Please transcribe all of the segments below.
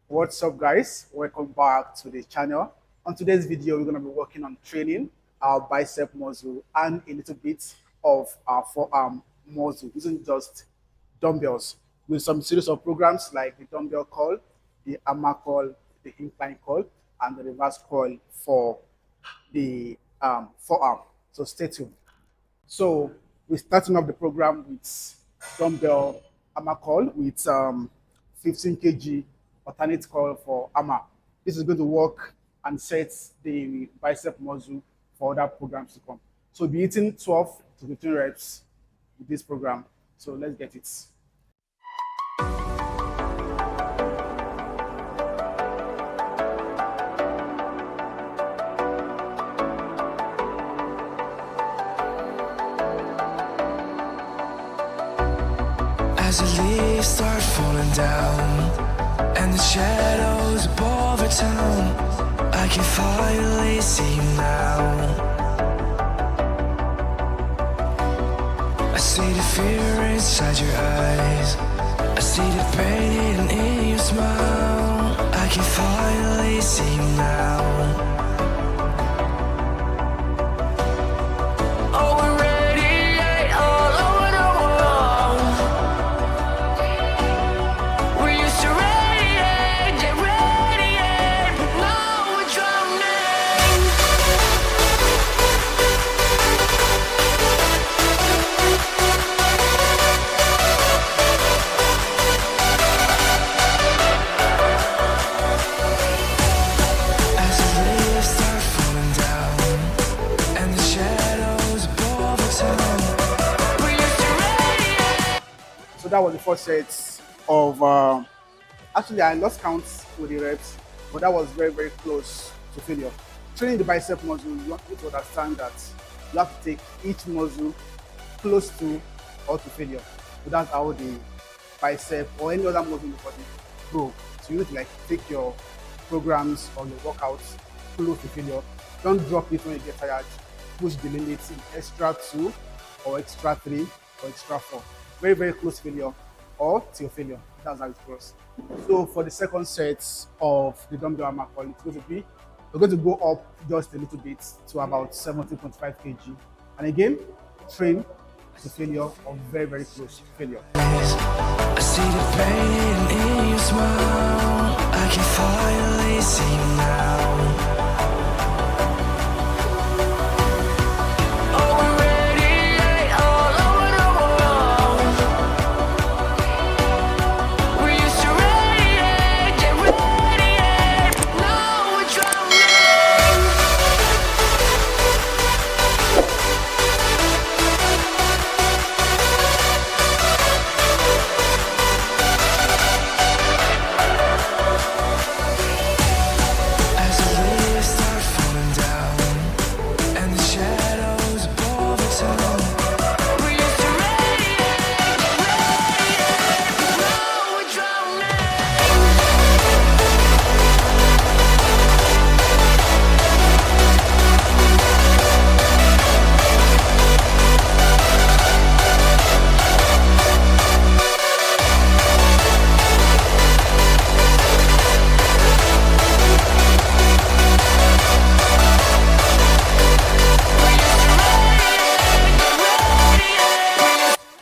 What's up, guys? Welcome back to the channel. On today's video, we're going to be working on training our bicep muscle and a little bit of our forearm muscle using just dumbbells with some series of programs like the dumbbell curl, the hammer curl, the incline curl, and the reverse curl for the forearm. So stay tuned. So we're starting off the program with dumbbell hammer curl with 15 kg alternate curl for hammer. This is going to work and set the bicep muscle for other programs to come. So we'll be hitting 12 to 15 reps with this program. So let's get it. As the leaves start falling down and the shadows above the town, I can finally see you now. I see the fear inside your eyes, I see the pain hidden in your smile. I can finally see you now. So that was the first set of, actually I lost count with the reps, but that was very, very close to failure. Training the bicep muscle, you need to understand that you have to take each muscle close to or to failure. So that's how the bicep or any other muscle in the body grow. So you need to like take your programs or your workouts close to failure. Don't drop it when you get tired. Push the limits in extra 2 or extra 3 or extra 4. Very, very close failure or till failure. That's how it goes. So for the second set of the dumbbell hammer curl, it's going to be, we're going to go up just a little bit to about 17.5 kg. And again, train to failure or very, very close to failure. I see the pain in your smile. I can finally see you now.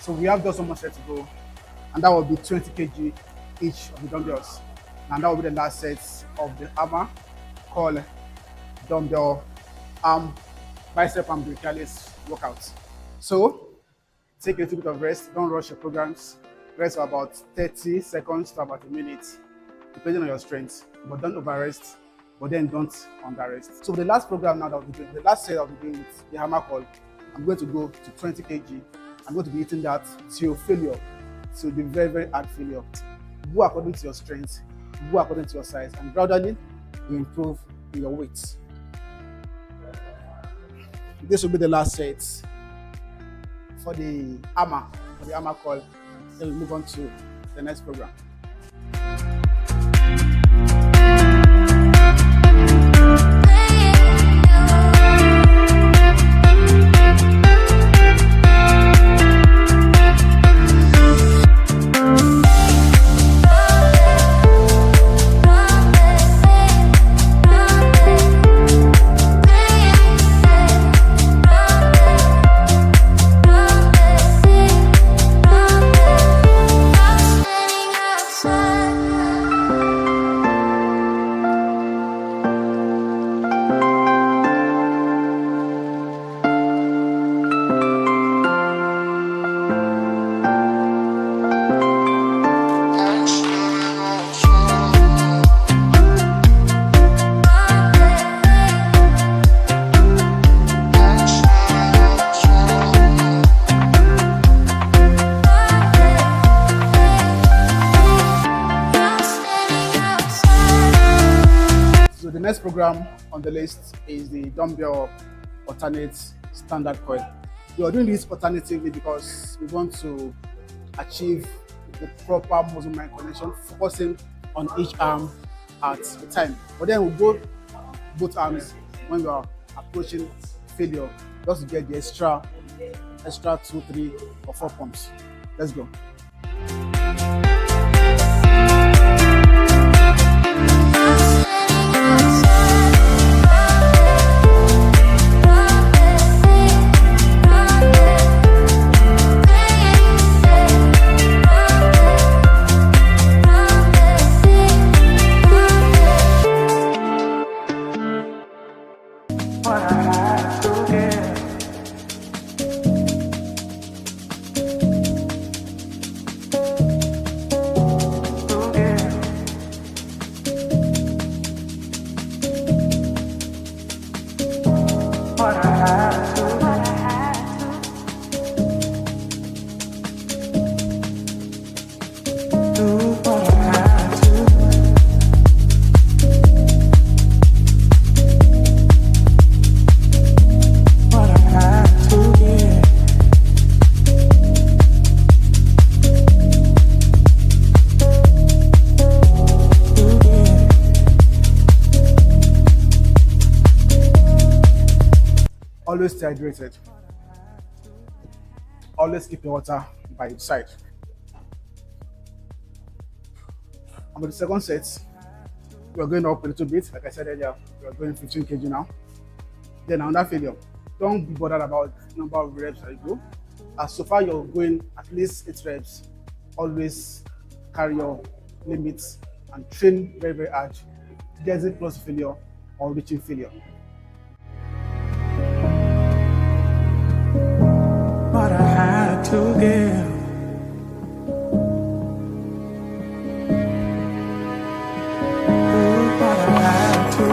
So we have just one more set to go, and that will be 20 kg each of the dumbbells. And that will be the last set of the hammer curl dumbbell arm bicep and brachialis workout. So take a little bit of rest, don't rush your programs. Rest for about 30 seconds to about a minute, depending on your strength, but don't overrest, but then don't underrest. So the last program now that we'll be doing, the last set I'll be doing with the hammer curl, I'm going to go to 20 kg. I'm going to be hitting that till failure, till the very, very hard failure. Go according to your strength, go according to your size, and gradually you improve in your weight. This will be the last set for the hammer curl. Then we move on to the next program. next program on the list is the dumbbell alternate standard coil. We are doing this alternatively because we want to achieve the proper muscle mind connection, focusing on each arm at a time. But then we'll go both arms when we are approaching failure, just to get the extra 2, 3, or 4 pumps. Let's go. Always stay hydrated. Always keep your water by your side. And with the second set, we're going up a little bit. Like I said earlier, we're going 15 kg now. Then another failure. Don't be bothered about the number of reps that you go. As so far you're going at least 8 reps, always carry your limits and train very, very hard, getting close to failure or reaching failure. What I had to give. What I had to.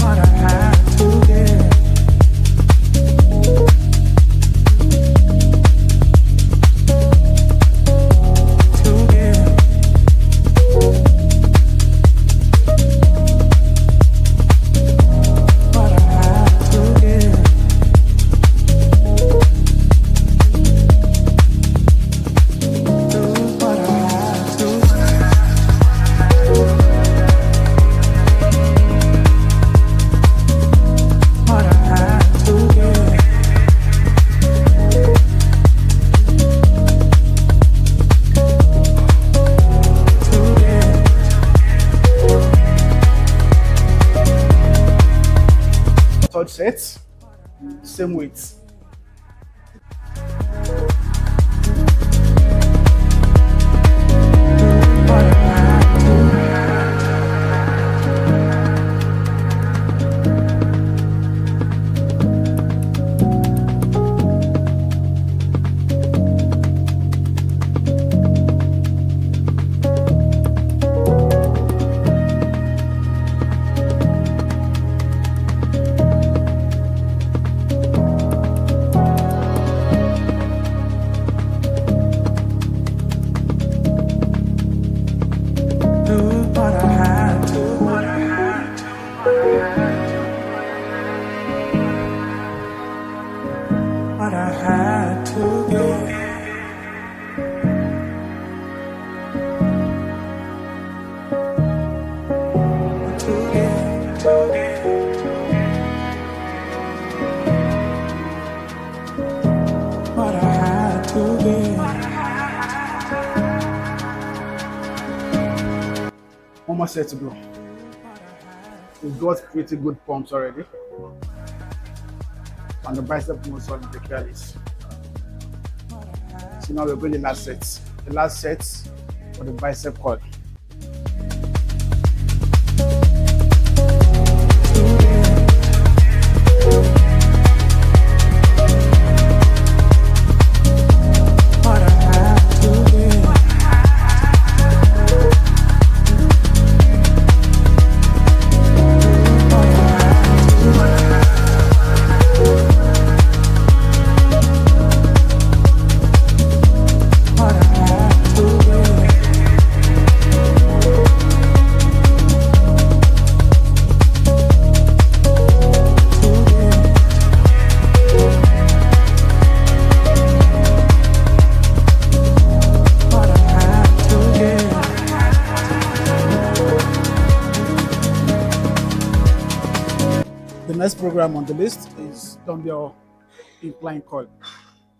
What I had to give. To give. Third set, same weight. What I had to give. What I had to give. One more set to go. We've got pretty good pumps already. And the bicep muscle and the brachialis. So now we're going to the last set. The last set for the bicep curl. What I had next program on the list is dumbbell incline curl,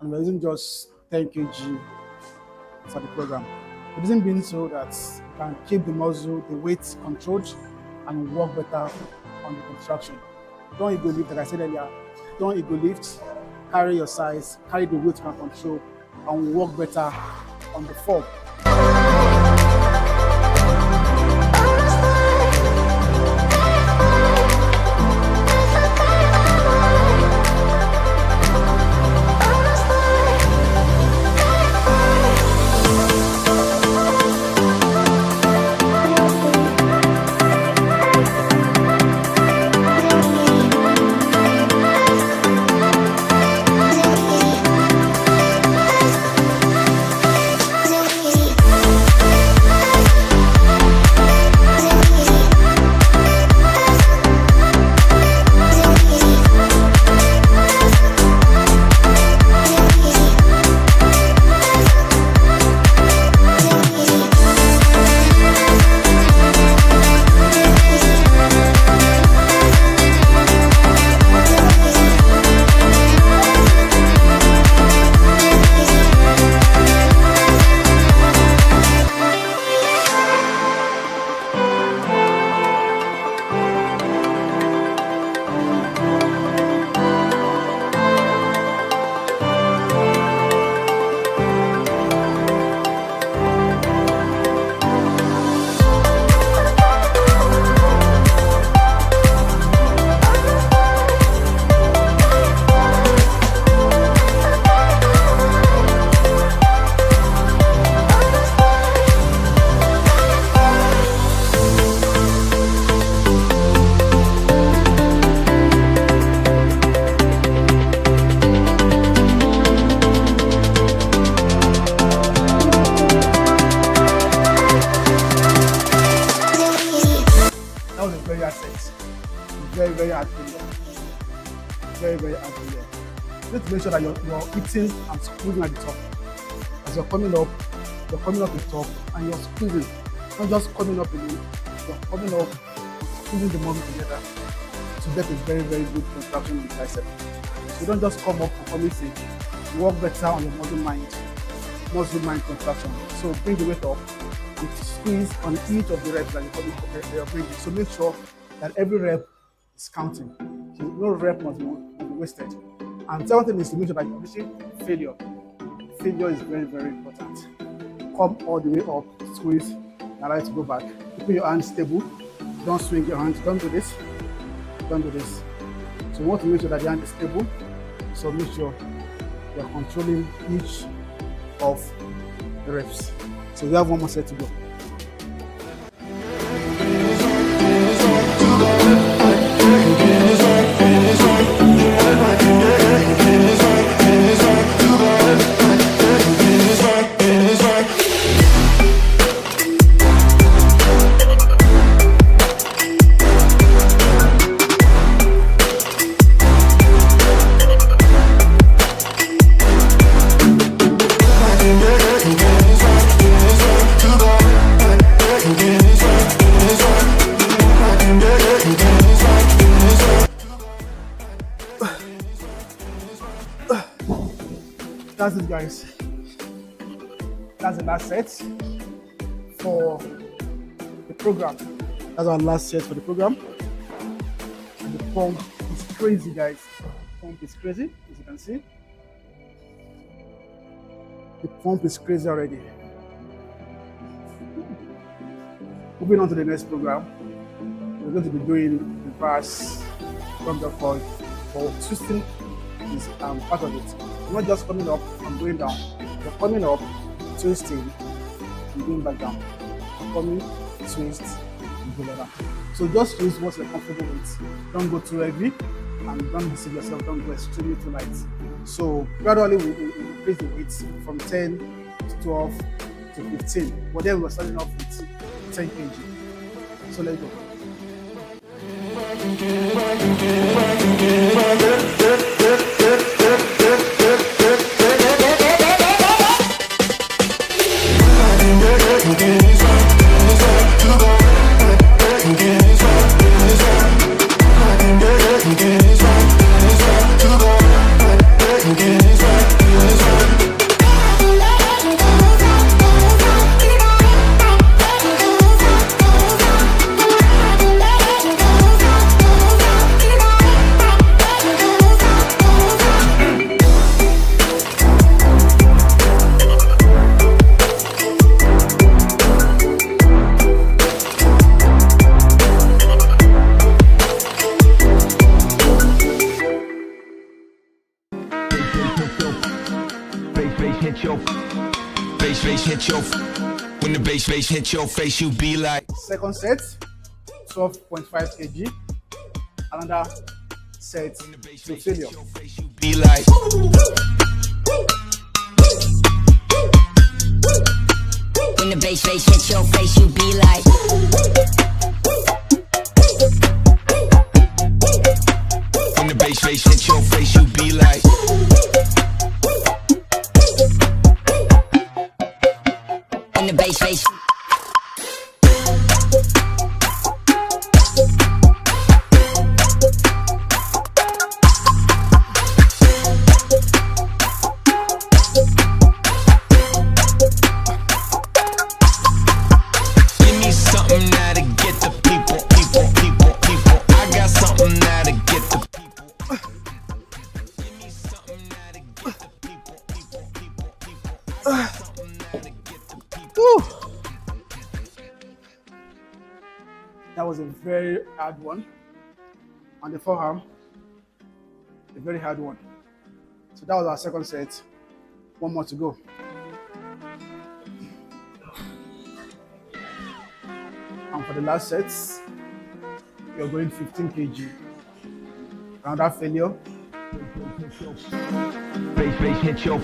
and we're using just 10 kg for the program. The reason being so that you can keep the muscle, the weight controlled, and work better on the contraction. Don't ego lift, like I said earlier. Don't ego lift. Carry your size, carry the weight you can control, and work better on the form. Very hard set. Very hard failure. Very hard failure. You need to make sure that you're eating and squeezing at the top. As you're coming up the top and you're squeezing. Not just coming up alone, you're coming up and squeezing the muscle together to get a very good contraction in the tricep. So you don't just come up for coming sake. You work better on your muscle mind contraction. So bring the weight up and squeeze on each of the reps that you're bringing. So make sure that every rep is counting. So no rep must be wasted. And second thing is to make sure that you're reaching failure. Failure is very important. Come all the way up, squeeze, and allow it to go back. Keep your hands stable. Don't swing your hands. Don't do this. So you want to make sure that your hand is stable. So make sure you're controlling each of the reps. So we have one more set to go. That's it, guys. That's the last set for the program. That's our last set for the program. And the pump is crazy, guys. The pump is crazy, as you can see. The pump is crazy already. Moving on to the next program, we're going to be doing reverse dumbbell curl for twisting is part of it. You're not just coming up and going down. You're coming up, twisting, and going back down. You're coming, twist, and go like that. So just use what you're comfortable with. Don't go too heavy, and don't deceive yourself. Don't go extremely too light. So gradually we increase the weights from 10 to 12 to 15. But then we're starting off with 10 kg. So let's go. Again. bass hit your bass hit your when the bass hit your face, you be like. Second set, 12.5 kg. Another set to failure. Be like. When the bass hit your face, you be like. When the bass hit your face, you be like. When the bass Give me something that'll get the people. I got something that'll get the people. Give me something that'll get the people. I got something that'll get the people. Woo. That was a very hard one. On the forearm, a very hard one. So that was our second set. One more to go. And for the last set, you're going 15 kg. Another failure. Bass hit your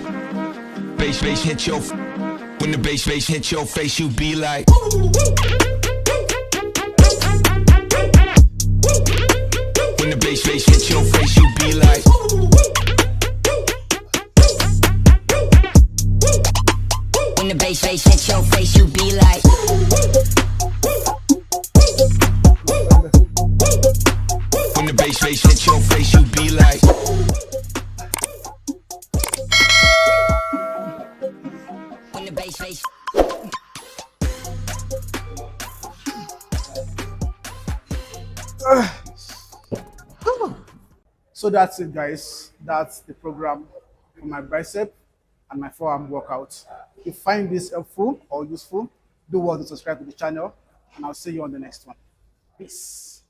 bass hit your when the bass hit your face, you be like. When the bass hit your face, you be like. When the bass hit your face, you be like. When the bass hit your face, you be like. When the bass So that's it, guys. That's the program for my bicep and my forearm workout. If you find this helpful or useful, do well to subscribe to the channel, and I'll see you on the next one. Peace.